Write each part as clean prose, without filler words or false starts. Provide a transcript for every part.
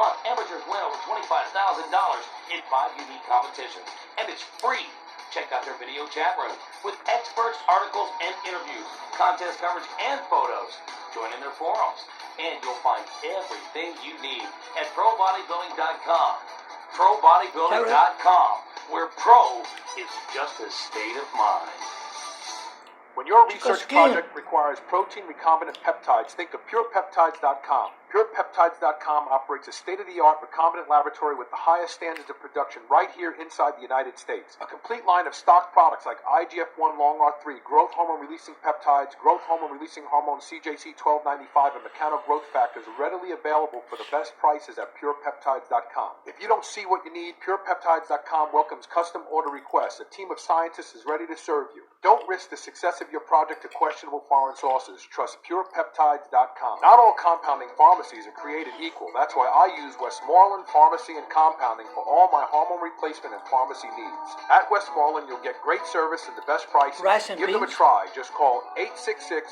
month, amateurs win over $25,000 in 5 unique competitions. And it's free. Check out their video chat room with experts, articles, and interviews, contest coverage, and photos. Join in their forums, and you'll find everything you need at ProBodybuilding.com. ProBodybuilding.com, where pro is just a state of mind. When your research project requires protein recombinant peptides, think of PurePeptides.com. PurePeptides.com operates a state-of-the-art recombinant laboratory with the highest standards of production right here inside the United States. A complete line of stock products like IGF-1 Long-R3, growth hormone-releasing peptides, growth hormone-releasing hormone CJC1295, and mechano growth factors are readily available for the best prices at PurePeptides.com. If you don't see what you need, PurePeptides.com welcomes custom order requests. A team of scientists is ready to serve you. Don't risk the success of your project to questionable foreign sources. Trust PurePeptides.com. Not all compounding pharmacies are created equal. That's why I use Westmoreland Pharmacy and Compounding for all my hormone replacement and pharmacy needs. At Westmoreland, you'll get great service and the best prices. Give them a try. Just call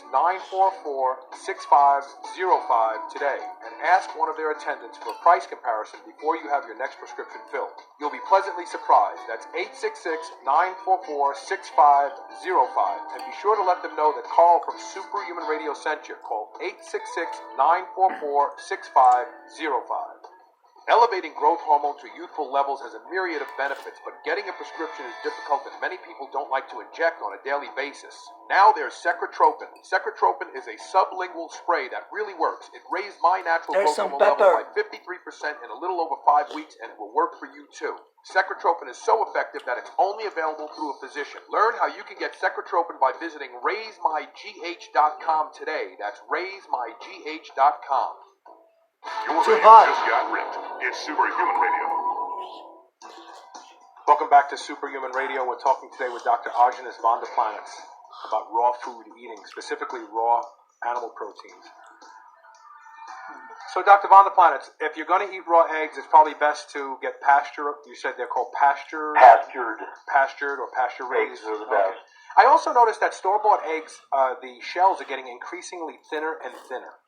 866-944-6505 today and ask one of their attendants for a price comparison before you have your next prescription filled. You'll be pleasantly surprised. That's 866-944-6505. And be sure to let them know that Carl from Superhuman Radio sent you. Call 866-944-6505. Elevating growth hormone to youthful levels has a myriad of benefits, but getting a prescription is difficult and many people don't like to inject on a daily basis. Now there's Secretropin. Secretropin is a sublingual spray that really works. It raised my natural growth hormone level by 53% in a little over 5 weeks, and it will work for you too. Secretropin is so effective that it's only available through a physician. Learn how you can get Secretropin by visiting RaiseMyGH.com today. That's RaiseMyGH.com. Your radio just got ripped. It's Superhuman Radio. Welcome back to Superhuman Radio. We're talking today with Dr. Argenis von der Planets about raw food eating, specifically raw animal proteins. So, Dr. von der Planets, if you're going to eat raw eggs, it's probably best to get you said they're called pastured or pasture-raised. Eggs are the best. I also noticed that store-bought eggs, the shells are getting increasingly thinner and thinner.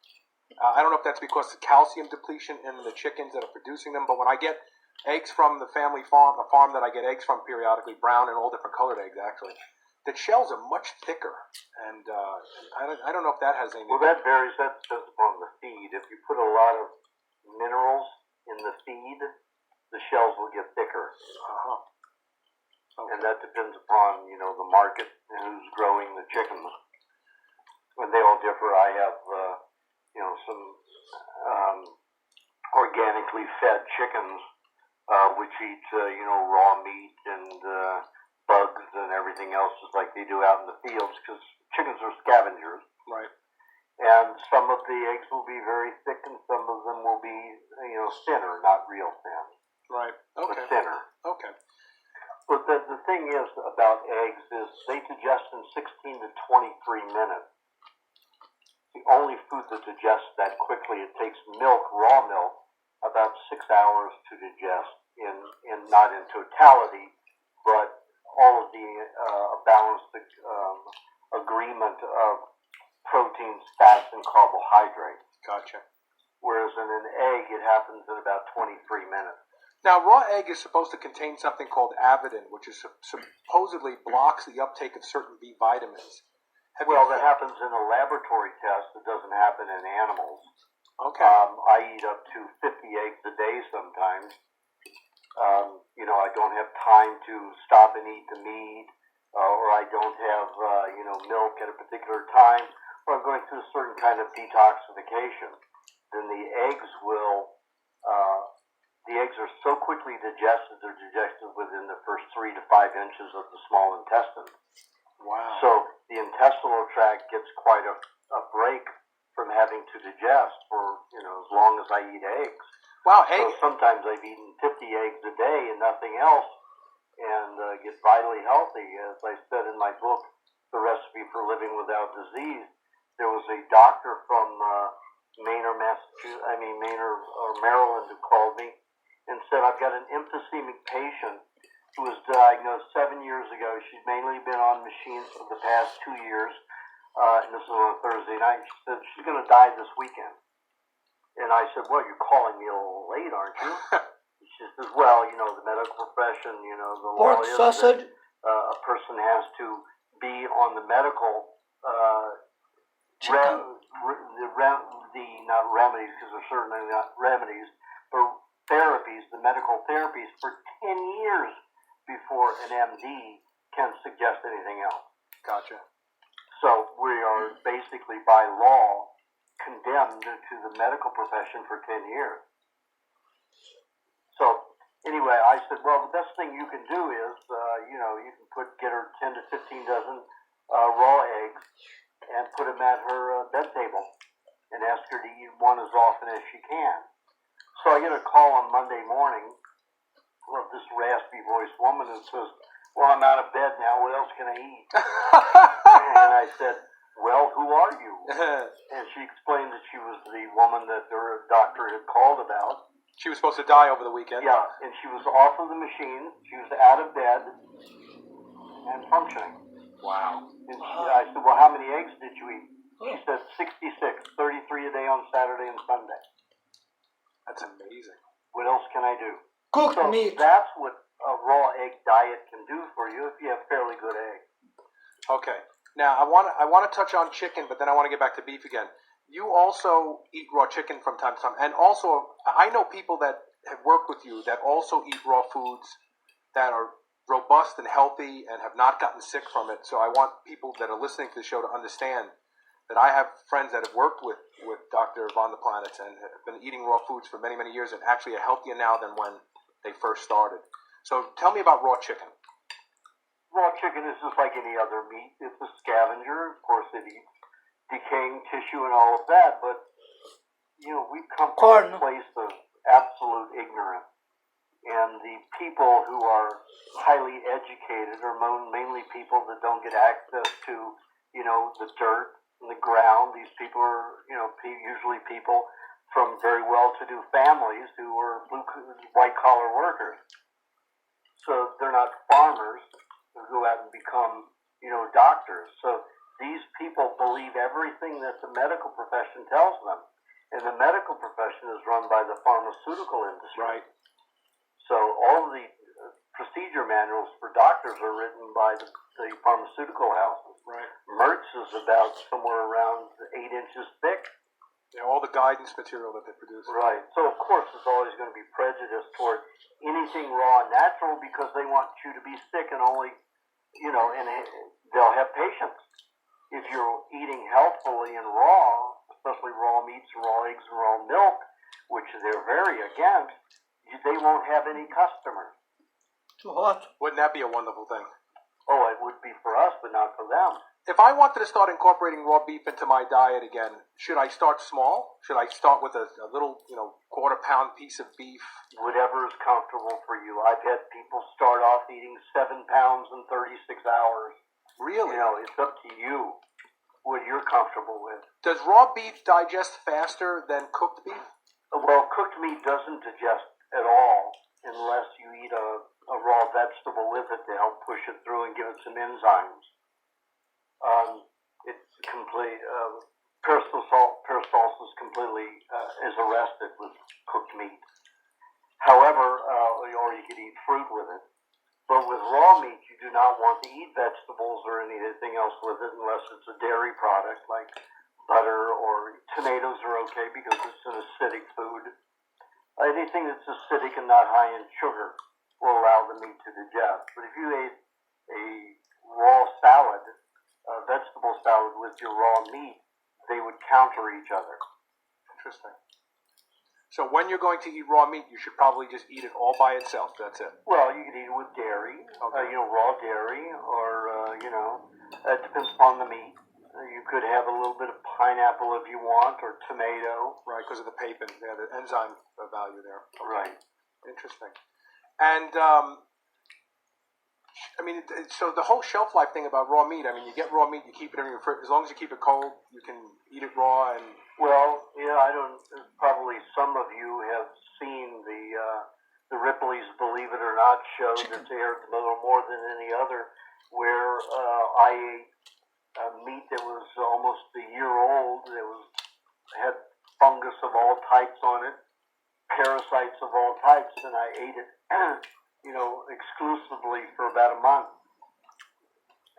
I don't know if that's because of calcium depletion in the chickens that are producing them, but when I get eggs from the family farm, a farm that I get eggs from periodically, brown and all different colored eggs actually, the shells are much thicker, and I don't know if that has any... Well, that varies. That depends upon the feed. If you put a lot of minerals in the feed, the shells will get thicker. Okay. And that depends upon, the market and who's growing the chickens. And they all differ. I have... some organically fed chickens, which eat, raw meat and bugs and everything else just like they do out in the fields, because chickens are scavengers. Right. And some of the eggs will be very thick and some of them will be, thinner, not real thin. Right. Okay. But thinner. Okay. But the thing is about eggs is they digest in 16 to 23 minutes. The only food that digests that quickly. It takes milk, raw milk, about 6 hours to digest in not in totality, but all of the balanced agreement of proteins, fats, and carbohydrates. Gotcha. Whereas in an egg, it happens in about 23 minutes. Now, raw egg is supposed to contain something called avidin, which is supposedly blocks the uptake of certain B vitamins. That happens in a laboratory test. It doesn't happen in animals. Okay. I eat up to 50 eggs a day sometimes. I don't have time to stop and eat the meat, or I don't have, milk at a particular time, or I'm going through a certain kind of detoxification. Then the eggs are so quickly digested, they're digested within the first 3 to 5 inches of the small intestine. Wow. So the intestinal tract gets quite a break from having to digest for, as long as I eat eggs. Wow, So sometimes I've eaten 50 eggs a day and nothing else and get vitally healthy. As I said in my book, The Recipe for Living Without Disease, there was a doctor from Maryland who called me and said, I've got an emphysemic patient who was diagnosed 7 years ago. She's mainly been on machines for the past 2 years, and this was on a Thursday night. She said she's going to die this weekend. And I said, well, you're calling me a little late, aren't you? She says, well, you know, the medical profession, you know, the law Pork is sausage. that a person has to be on the medical, Chicken. not remedies, because they're certainly not remedies, but therapies, the medical therapies for 10 years before an MD can suggest anything else. Gotcha. So we are basically by law condemned to the medical profession for 10 years. So anyway, I said, well, the best thing you can do is, you know, you can get her 10 to 15 dozen raw eggs and put them at her bed table and ask her to eat one as often as she can. So I get a call on Monday morning of this raspy voiced woman who says, well, I'm out of bed now. What else can I eat? And I said, well, who are you? And she explained that she was the woman that her doctor had called about. She was supposed to die over the weekend. Yeah, and she was off of the machine. She was out of bed and functioning. Wow. And I said, well, how many eggs did you eat? She said 66, 33 a day on Saturday and Sunday. That's amazing. What else can I do? Cooked So meat. that's what a raw egg diet can do for you if you have fairly good eggs. Okay. Now I want to touch on chicken, but then I want to get back to beef again. You also eat raw chicken from time to time, and also I know people that have worked with you that also eat raw foods that are robust and healthy and have not gotten sick from it. So I want people that are listening to the show to understand that I have friends that have worked with Dr. Von the Planets and have been eating raw foods for many, many years and actually are healthier now than when they first started. So tell me about raw chicken. Raw chicken is just like any other meat. It's a scavenger. Of course, it eats decaying tissue and all of that, but, you know, we come from a place of absolute ignorance. And the people who are highly educated are mainly people that don't get access to, you know, the dirt and the ground. These people are, you know, usually people from very well-to-do families who are white-collar workers. So they're not farmers who go out and become, you know, doctors. So these people believe everything that the medical profession tells them. And the medical profession is run by the pharmaceutical industry. Right. So all of the procedure manuals for doctors are written by the pharmaceutical houses. Right. Mertz is about somewhere around 8 inches thick. Yeah, all the guidance material that they produce. Right. So, of course, there's always going to be prejudice toward anything raw and natural because they want you to be sick and only, you know, and they'll have patience. If you're eating healthfully and raw, especially raw meats, raw eggs, and raw milk, which they're very against, they won't have any customers. Too hot. Wouldn't that be a wonderful thing? Oh, it would be for us, but not for them. If I wanted to start incorporating raw beef into my diet again, should I start small? Should I start with a little, you know, quarter-pound piece of beef? Whatever is comfortable for you. I've had people start off eating 7 pounds in 36 hours. Really? You know, it's up to you what you're comfortable with. Does raw beef digest faster than cooked beef? Well, cooked meat doesn't digest at all unless you eat a raw vegetable with it to help push it through and give it some enzymes. It's complete. Peristalsis completely is arrested with cooked meat. However, or you could eat fruit with it. But with raw meat, you do not want to eat vegetables or anything else with it unless it's a dairy product like butter or tomatoes are okay because it's an acidic food. Anything that's acidic and not high in sugar will allow the meat to digest. But if you ate a raw salad, a vegetable salad with your raw meat, they would counter each other. Interesting. So when you're going to eat raw meat, you should probably just eat it all by itself. That's it. Well, you could eat it with dairy, Okay. you know, raw dairy, or, you know, it depends upon the meat. You could have a little bit of pineapple if you want, or tomato. Right, because of the papain. Yeah, the enzyme value there. Right. Interesting. And, I mean, so the whole shelf life thing about raw meat, I mean, you get raw meat, you keep it in your fridge. As long as you keep it cold, you can eat it raw. And Well, yeah, probably some of you have seen the Ripley's Believe It or Not show that's aired a little more than any other, where I ate meat that was almost a year old. It had fungus of all types on it, parasites of all types, and I ate it, exclusively for about a month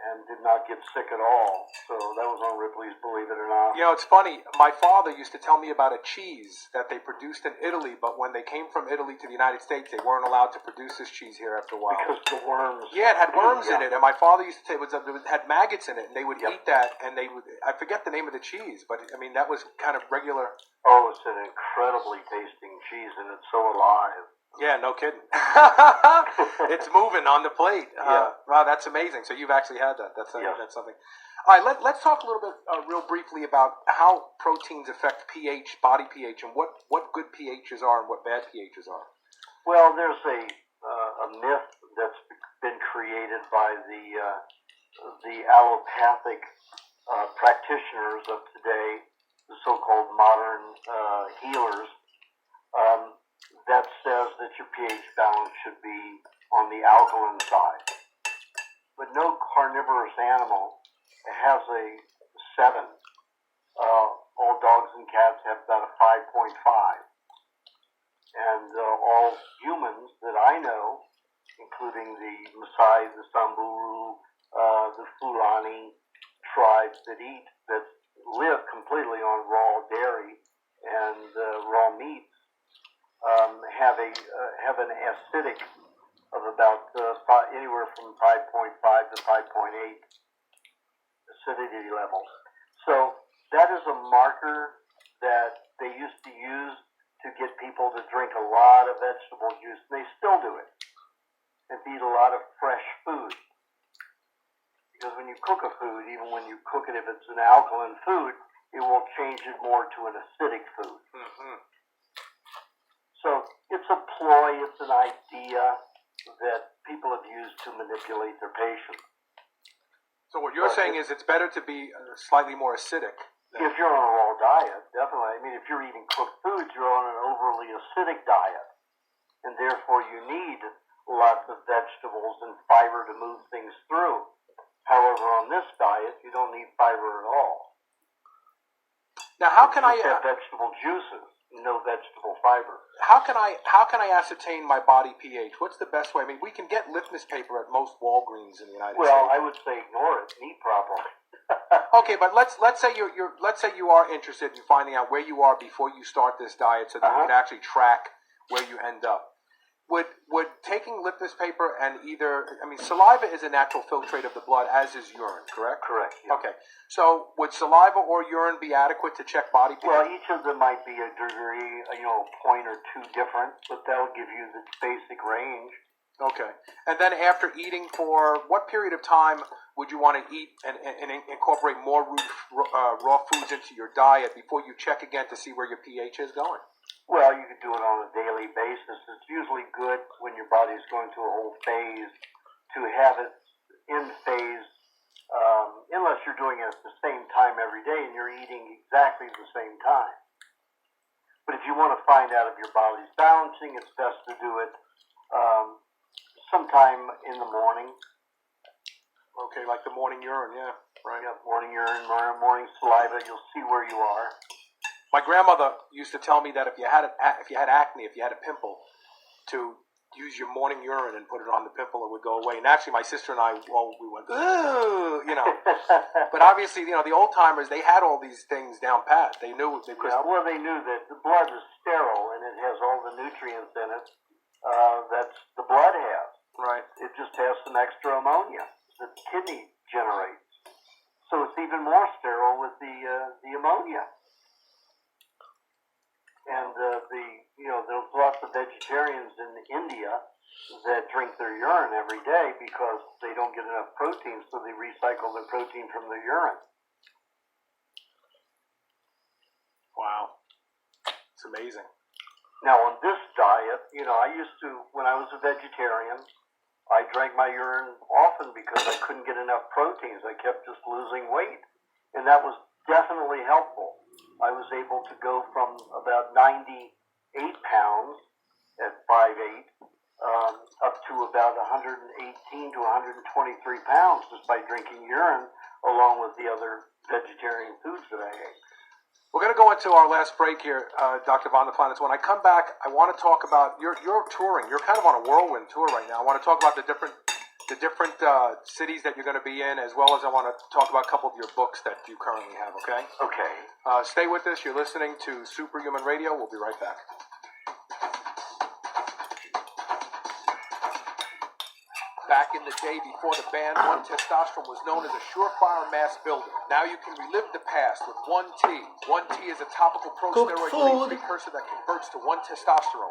and did not get sick at all. So that was on Ripley's Believe It or Not. It's funny. My father used to tell me about a cheese that they produced in Italy, but when they came from Italy to the United States, they weren't allowed to produce this cheese here after a while. Because the worms. Yeah, it had worms in it, and my father used to say it had maggots in it, and they would eat that, and they would. I forget the name of the cheese, but I mean that was kind of regular. Oh, it's an incredibly tasting cheese, and it's so alive. Yeah, no kidding. It's moving on the plate. Yeah. Wow, that's amazing. So you've actually had that. That's something. All right, let's talk a little bit, real briefly, about how proteins affect pH, body pH, and what good pHs are and what bad pHs are. Well, there's a myth that's been created by the allopathic practitioners of today, the so-called modern healers. That says that your pH balance should be on the alkaline side. But no carnivorous animal has a 7. All dogs and cats have about a 5.5. And all humans that I know, including the Maasai, the Samburu, the Fulani tribes that live completely on raw dairy and raw meats, have an acidic of about anywhere from 5.5 to 5.8 acidity level. So that is a marker that they used to use to get people to drink a lot of vegetable juice. And they still do it, and to eat a lot of fresh food. Because when you cook a food, even when you cook it, if it's an alkaline food, it will change it more to an acidic food. Mm-hmm. So it's a ploy, it's an idea that people have used to manipulate their patients. So what you're saying is it's better to be slightly more acidic. If you're on a raw diet, definitely. I mean, if you're eating cooked foods, you're on an overly acidic diet. And therefore you need lots of vegetables and fiber to move things through. However, on this diet, you don't need fiber at all. Now, how can I have vegetable juices? No vegetable fiber. How can I ascertain my body pH? What's the best way? I mean, we can get litmus paper at most Walgreens in the United States. Well, I would say ignore it. Eat properly. Okay, but let's say you are interested in finding out where you are before you start this diet, so that you can actually track where you end up. Would taking litmus paper and saliva is a natural filtrate of the blood, as is urine, correct? Correct. Yeah. Okay. So would saliva or urine be adequate to check body pH? Well, each of them might be a degree, a point or two different, but that'll give you the basic range. Okay. And then after eating, for what period of time would you want to eat and incorporate more raw foods into your diet before you check again to see where your pH is going? Well, you could do it on a daily basis. It's usually good when your body's going through a whole phase to have it in phase, unless you're doing it at the same time every day and you're eating exactly the same time. But if you want to find out if your body's balancing, it's best to do it sometime in the morning. Okay, like the morning urine, yeah. Right. Yeah, morning urine, morning saliva, you'll see where you are. My grandmother used to tell me that if you had acne, if you had a pimple, to use your morning urine and put it on the pimple, it would go away. And actually, my sister and I, we went, ooh, But obviously, the old timers, they had all these things down pat. They knew they could. Yeah, well, they knew that the blood is sterile and it has all the nutrients in it that the blood has. Right. It just has some extra ammonia that the kidney generates. So it's even more sterile with the ammonia. And there's lots of vegetarians in India that drink their urine every day because they don't get enough protein, so they recycle their protein from their urine. Wow. It's amazing. Now, on this diet, I used to, when I was a vegetarian, I drank my urine often because I couldn't get enough proteins. I kept just losing weight. And that was definitely helpful. I was able to go from about 98 pounds at 5'8", up to about 118 to 123 pounds just by drinking urine along with the other vegetarian foods that I ate. We're going to go into our last break here, Dr. Von the Planets. When I come back, I want to talk about your touring. You're kind of on a whirlwind tour right now. I want to talk about the different cities that you're going to be in, as well as I want to talk about a couple of your books that you currently have. Okay? Okay. Stay with us. You're listening to Superhuman Radio. We'll be right back. Back in the day before the ban, One Testosterone was known as a surefire mass builder. Now you can relive the past with 1T. 1T is a topical pro-steroid precursor that converts to 1 testosterone.